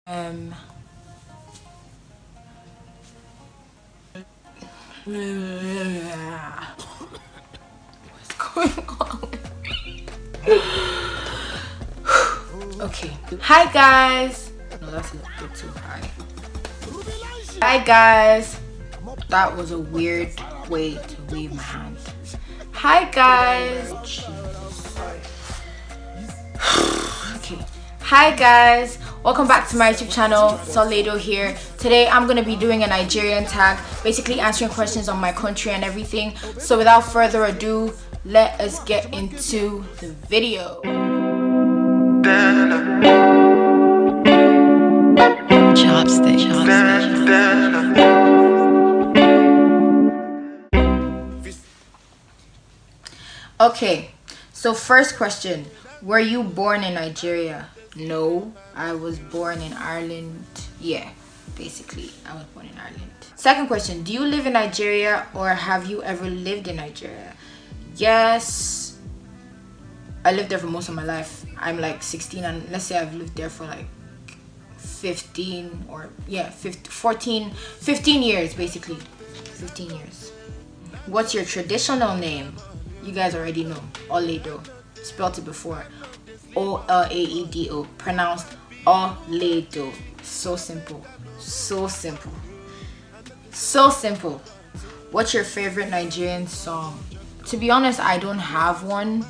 Um, what's going on? Okay. Hi guys. No, that's a bit too high. Hi guys. That was a weird way to wave my hand. Hi guys. Okay. Hi guys. Welcome back to my YouTube channel. It's Ol'edo here. Today I'm going to be doing a Nigerian tag, basically answering questions on my country and everything. So without further ado, let us get into the video. Chopstick. Okay, so first question. Were you born in Nigeria? No, I was born in Ireland. Yeah, basically, I was born in Ireland. Second question. Do you live in Nigeria or have you ever lived in Nigeria? Yes, I lived there for most of my life. I'm like 16 and let's say I've lived there for like 15 or yeah 15 years basically. 15 years. What's your traditional name? You guys already know. Ol'edo. Spelled it before. O-L-A-E-D-O. Pronounced Ol'edo. So simple. So simple. So simple. What's your favorite Nigerian song? To be honest, I don't have one.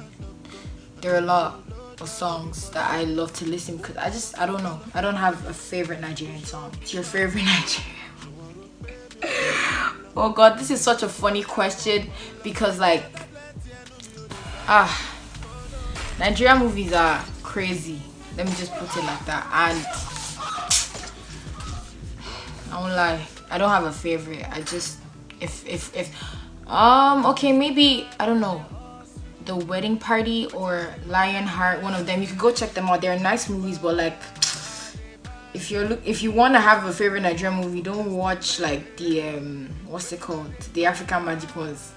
There are a lot of songs that I love to listen because I don't know. I don't have a favorite Nigerian song. It's your favorite Nigerian. Oh god, this is such a funny question because like Nigerian movies are crazy. Let me just put it like that. And I won't lie, I don't have a favorite. I just okay, maybe I don't know, The Wedding Party or Lionheart, one of them. You could go check them out. They're nice movies, but like if you want to have a favorite Nigerian movie, don't watch like the what's it called, the African Magic ones.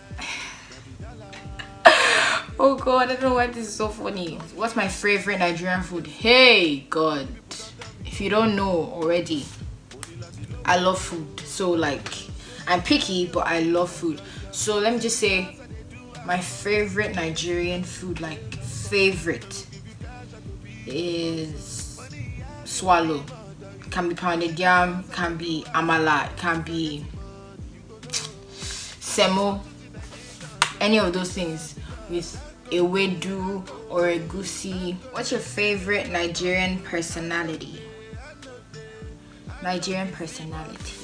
Oh god, I don't know why this is so funny. What's my favorite Nigerian food? Hey god, if you don't know already, I love food. So like I'm picky, but I love food. So let me just say my favorite Nigerian food, like favorite, is swallow. Can be pounded yam, can be amala, can be semo, any of those things with ewedu or egusi. What's your favorite Nigerian personality? Nigerian personality.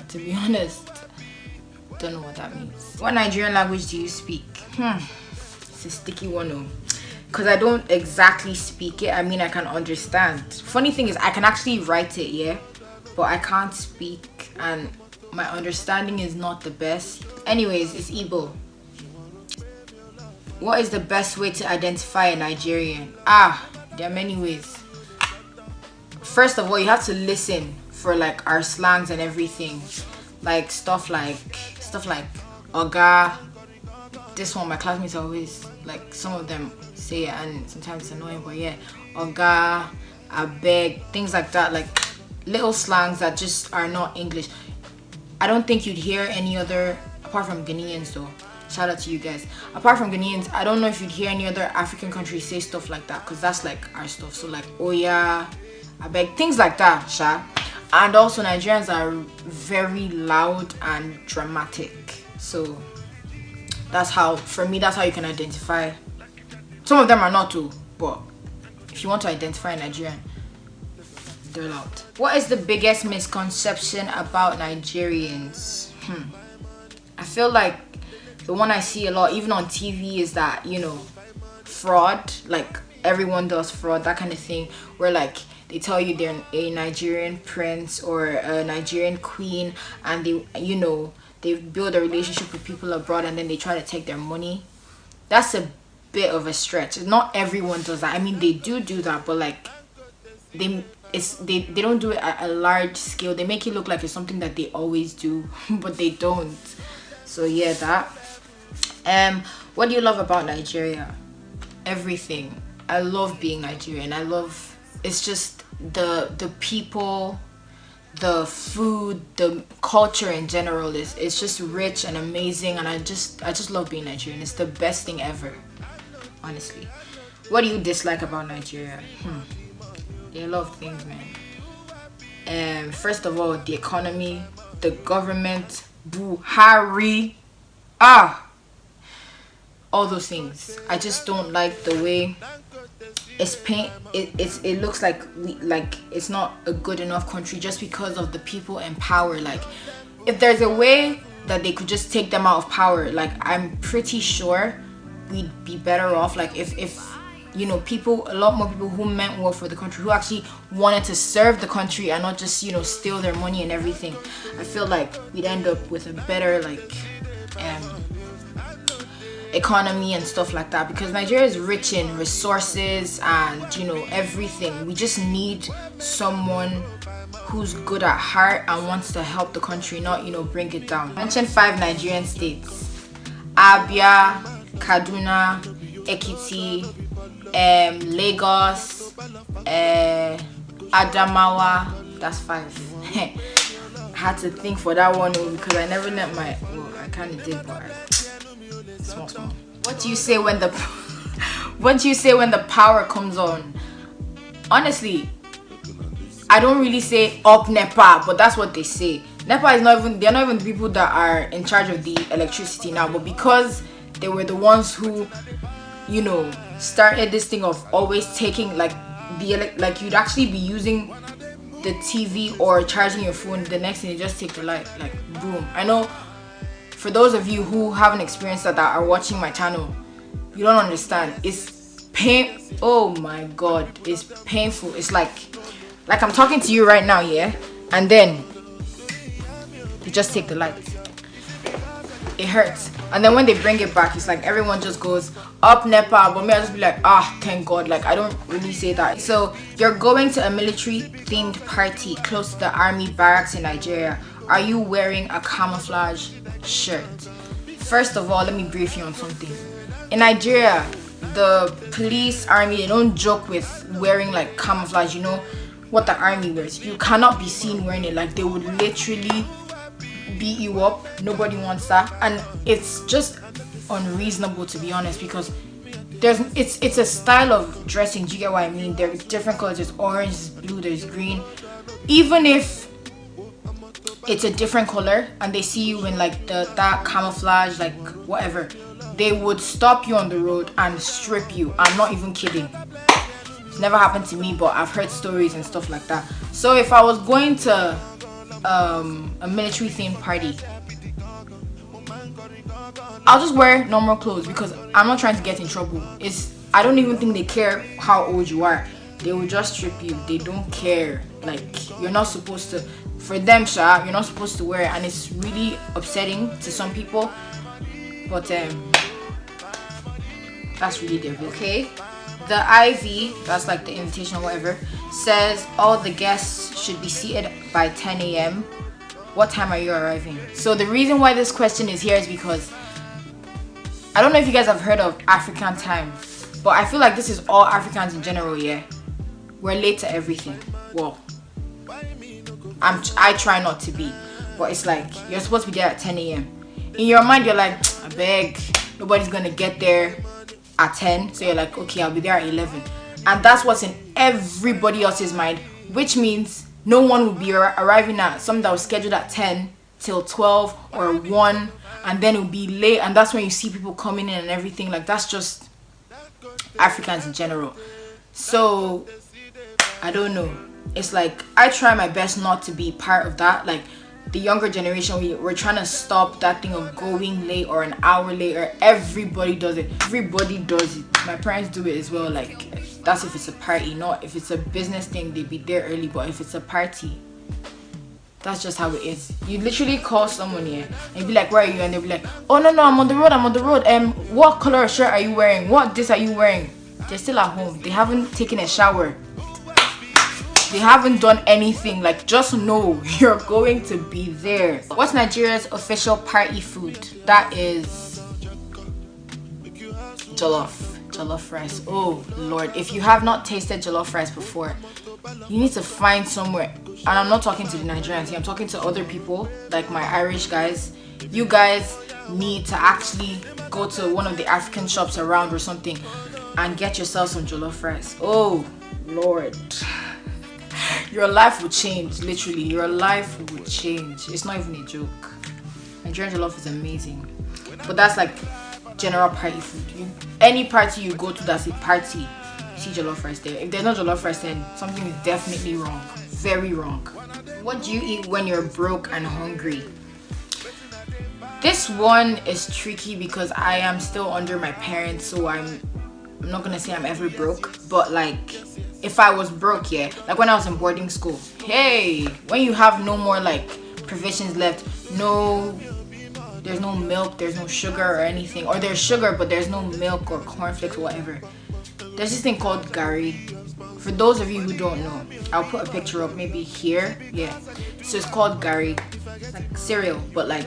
To be honest, don't know what that means. What Nigerian language do you speak? It's a sticky one, because I don't exactly speak it. I mean, I can understand. Funny thing is, I can actually write it, yeah, but I can't speak, and my understanding is not the best. Anyways, it's Igbo. What is the best way to identify a Nigerian? There are many ways. First of all, you have to listen for like our slangs and everything, like stuff like oga. This one my classmates always, like, some of them say it and sometimes it's annoying, but yeah, oga, abeg, things like that, like little slangs that just are not English. I don't think you'd hear any other, apart from Ghanaians though. Shout out to you guys. Apart from Ghanaians, I don't know if you'd hear any other African country say stuff like that, because that's like our stuff. So like oya, abeg, things like that, sha. And also Nigerians are very loud and dramatic. So that's how, for me, that's how you can identify. Some of them are not too, but if you want to identify a Nigerian, they're loud. What is the biggest misconception about Nigerians? I feel like the one I see a lot, even on TV, is that, you know, fraud. Like everyone does fraud, that kind of thing, where like they tell you they're a Nigerian prince or a Nigerian queen, and they, you know, they build a relationship with people abroad and then they try to take their money. That's a bit of a stretch. Not everyone does that. I mean, they do that, but like they don't do it at a large scale. They make it look like it's something that they always do, but they don't. So yeah, that. What do you love about Nigeria? Everything. I love being Nigerian. It's just the people, the food, the culture in general is, it's just rich and amazing, and I just love being Nigerian. It's the best thing ever, honestly. What do you dislike about Nigeria? There are a lot of things, man. First of all, the economy, the government, Buhari, all those things. I just don't like the way it looks like it's not a good enough country just because of the people in power. Like, if there's a way that they could just take them out of power, like, I'm pretty sure we'd be better off. Like, if you know, a lot more people who meant well for the country, who actually wanted to serve the country and not just, you know, steal their money and everything, I feel like we'd end up with a better, like, economy and stuff like that, because Nigeria is rich in resources and, you know, everything. We just need someone who's good at heart and wants to help the country, not, you know, bring it down. Mention 5 Nigerian states: Abia, Kaduna, Ekiti, Lagos, Adamawa. That's 5. I had to think for that one because I never let my, well, I kind of did, but small. What do you say when the power comes on? Honestly, I don't really say up NEPA, but that's what they say. NEPA is they're not even the people that are in charge of the electricity now, but because they were the ones who, you know, started this thing of always taking, like, like, you'd actually be using the TV or charging your phone, the next thing you just take the light, like, boom. I know for those of you who haven't experienced that are watching my channel, you don't understand. It's oh my god, it's painful. It's like I'm talking to you right now, yeah, and then you just take the light. It hurts. And then when they bring it back, it's like everyone just goes up NEPA, but me, I just be like, thank god. Like, I don't really say that. So you're going to a military themed party close to the army barracks in Nigeria. Are you wearing a camouflage shirt? First of all, let me brief you on something. In Nigeria, the police, army, they don't joke with wearing, like, camouflage. You know what the army wears. You cannot be seen wearing it. Like, they would literally beat you up. Nobody wants that, and it's just unreasonable, to be honest, because it's a style of dressing. Do you get what I mean? There's different colors. There's orange, there's blue, there's green. Even if it's a different color and they see you in, like, that camouflage, like, whatever, they would stop you on the road and strip you. I'm not even kidding. It's never happened to me, but I've heard stories and stuff like that. So if I was going to a military themed party, I'll just wear normal clothes because I'm not trying to get in trouble. I don't even think they care how old you are. They will just strip you. They don't care. Like, you're not supposed to, for them, you're not supposed to wear it, and it's really upsetting to some people, but that's really their business. Okay, the IV, that's like the invitation or whatever, says all the guests should be seated by 10 a.m. What time are you arriving? So the reason why this question is here is because I don't know if you guys have heard of African time, but I feel like this is all Africans in general, yeah? We're late to everything. Well, I try not to be, but it's like you're supposed to be there at 10 a.m. In your mind, you're like, I beg, nobody's gonna get there at 10, so you're like, okay, I'll be there at 11, and that's what's in everybody else's mind, which means no one will be arriving at something that was scheduled at 10 till 12 or 1, and then it'll be late, and that's when you see people coming in and everything. Like, that's just Africans in general. So I don't know, it's like I try my best not to be part of that. Like, the younger generation, we're trying to stop that thing of going late or an hour later. Everybody does it. My parents do it as well. Like, that's if it's a party. Not if it's a business thing, they'd be there early, but if it's a party, that's just how it is. You literally call someone here and be like, where are you? And they'll be like, oh no, I'm on the road. What color shirt are you wearing? What this are you wearing? They're still at home. They haven't taken a shower. They haven't done anything. Like, just know you're going to be there. What's Nigeria's official party food? That is jollof jollof rice. Oh Lord, if you have not tasted jollof rice before, you need to find somewhere. And I'm not talking to the Nigerians here, I'm talking to other people, like my Irish guys. You guys need to actually go to one of the African shops around or something and get yourself some jollof rice. Oh Lord, your life will change. Literally, your life will change. It's not even a joke. Nigerian jollof is amazing. But that's like general party food. Any party you go to that's a party, you see jollof rice there. If there's no jollof rice, then something is definitely wrong. Very wrong. What do you eat when you're broke and hungry? This one is tricky because I am still under my parents, so I'm not gonna say I'm ever broke, but like if I was broke, yeah, like when I was in boarding school, hey, when you have no more like provisions left, there's no milk, there's no sugar or anything, or there's sugar but there's no milk or cornflakes or whatever, there's this thing called gari. For those of you who don't know, I'll put a picture up maybe here. Yeah, so it's called gari, like cereal, but like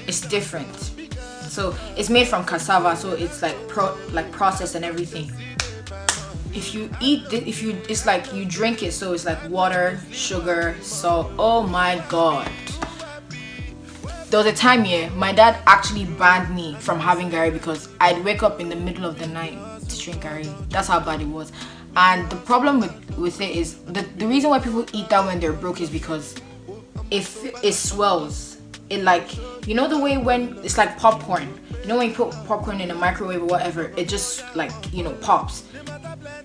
it's different. So it's made from cassava, so it's like processed and everything. If you eat it, it's like you drink it, so it's like water, sugar, salt. Oh my god. There was a time here, my dad actually banned me from having gari because I'd wake up in the middle of the night to drink gari. That's how bad it was. And the problem with it is, the reason why people eat that when they're broke is because if it swells. It like, you know the way when it's like popcorn, you know when you put popcorn in a microwave or whatever, it just like, you know, pops.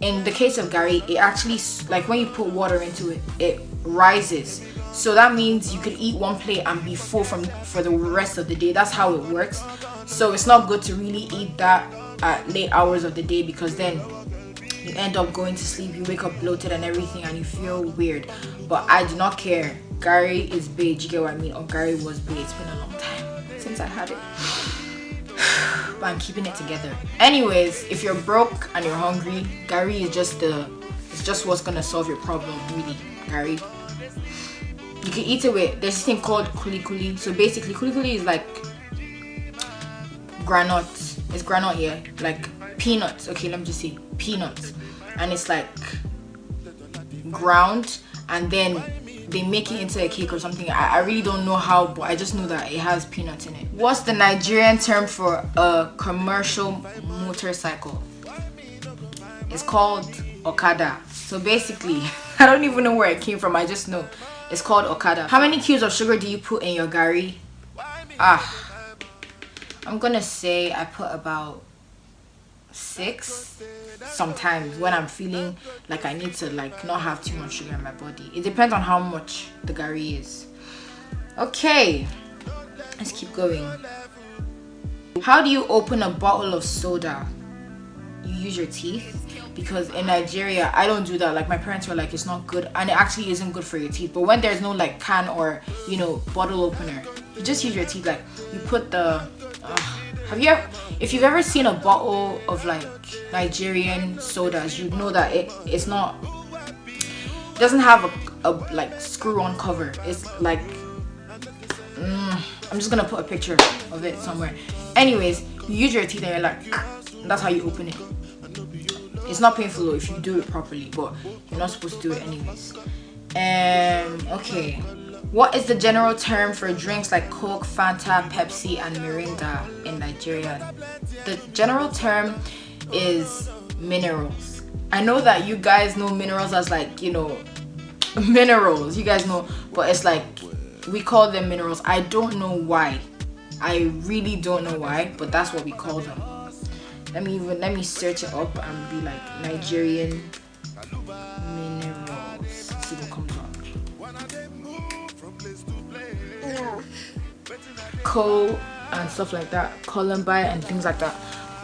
In the case of gari, it actually, like when you put water into it, it rises. So that means you could eat one plate and be full for the rest of the day. That's how it works. So it's not good to really eat that at late hours of the day, because then you end up going to sleep, you wake up bloated and everything, and you feel weird. But I do not care. Gari is big, you get what I mean? Or gari was big. It's been a long time since I had it. But I'm keeping it together. Anyways, if you're broke and you're hungry, gari is just what's gonna solve your problem, really. Gari. You can eat it with, there's this thing called kuli kuli. So basically, kuli kuli is like granite. It's granite, yeah, like peanuts. Okay, let me just say peanuts, and it's like ground, and then they make it into a cake or something. I really don't know how, but I just know that it has peanuts in it. What's the Nigerian term for a commercial motorcycle? It's called Okada. So basically, I don't even know where it came from, I just know it's called Okada. How many cubes of sugar do you put in your gari? I'm gonna say I put about 6 sometimes when I'm feeling like I need to like not have too much sugar in my body. It depends on how much the gari is. Okay, let's keep going. How do you open a bottle of soda? You use your teeth? Because in Nigeria, I don't do that. Like my parents were like, it's not good, and it actually isn't good for your teeth. But when there's no like can or, you know, bottle opener, you just use your teeth. Like you put the if you've ever seen a bottle of like Nigerian sodas, you know that it doesn't have a like screw on cover. It's like I'm just gonna put a picture of it somewhere. Anyways, you use your teeth and you're like, that's how you open it. It's not painful though if you do it properly, but you're not supposed to do it anyways. Okay. What is the general term for drinks like Coke, Fanta, Pepsi, and Mirinda in Nigeria? The general term is minerals. I know that you guys know minerals as like, you know, minerals. You guys know, but it's like we call them minerals. I don't know why. I really don't know why, but that's what we call them. Let me search it up and be like Nigerian minerals. See what comes up. Coal and stuff like that, Columbine and things like that.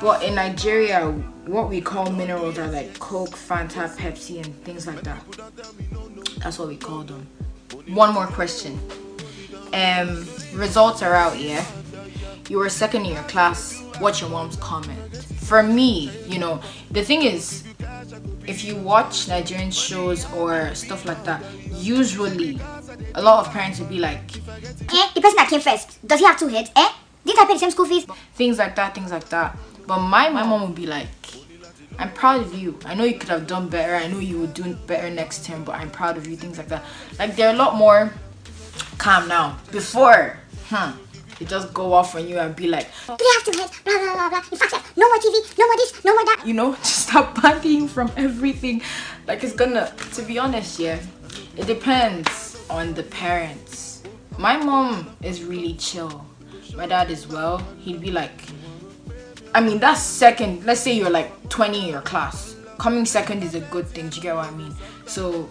But in Nigeria, what we call minerals are like Coke, Fanta, Pepsi, and things like that. That's what we call them. One more question. Results are out, yeah? You were second in your class. What's your mom's comment? For me, you know, the thing is, if you watch Nigerian shows or stuff like that, usually a lot of parents would be like, the person that came first, does he have 2 heads? Didn't I pay the same school fees? Things like that, things like that. But my mom would be like, I'm proud of you. I know you could have done better. I know you would do better next term, but I'm proud of you. Things like that. Like, they're a lot more calm now. Before, they just go off on you and be like, do you have to hit? Blah, blah, blah, blah. In fact, no more TV, no more this, no more that. You know, just stop banning you from everything. Like, it's gonna, to be honest, yeah, it depends on the parents. My mom is really chill. My dad as well. He'd be like, I mean, that's second. Let's say you're like 20 in your class. Coming second is a good thing. Do you get what I mean? So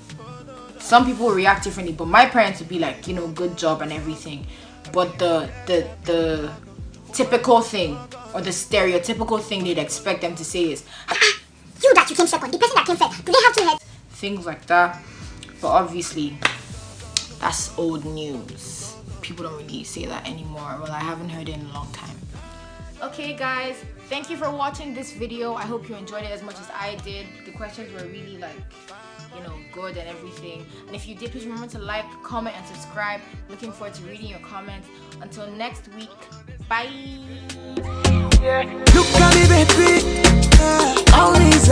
some people react differently, but my parents would be like, you know, good job and everything. But the typical thing or the stereotypical thing they'd expect them to say is, you that you came second, the person that came first, do they have two heads? Things like that. But obviously, that's old news. People don't really say that anymore. Well, I haven't heard it in a long time. Okay guys, thank you for watching this video. I hope you enjoyed it as much as I did. The questions were really, like, you know, good and everything. And if you did, please remember to like, comment, and subscribe. Looking forward to reading your comments. Until next week, bye. Look at me, baby. All these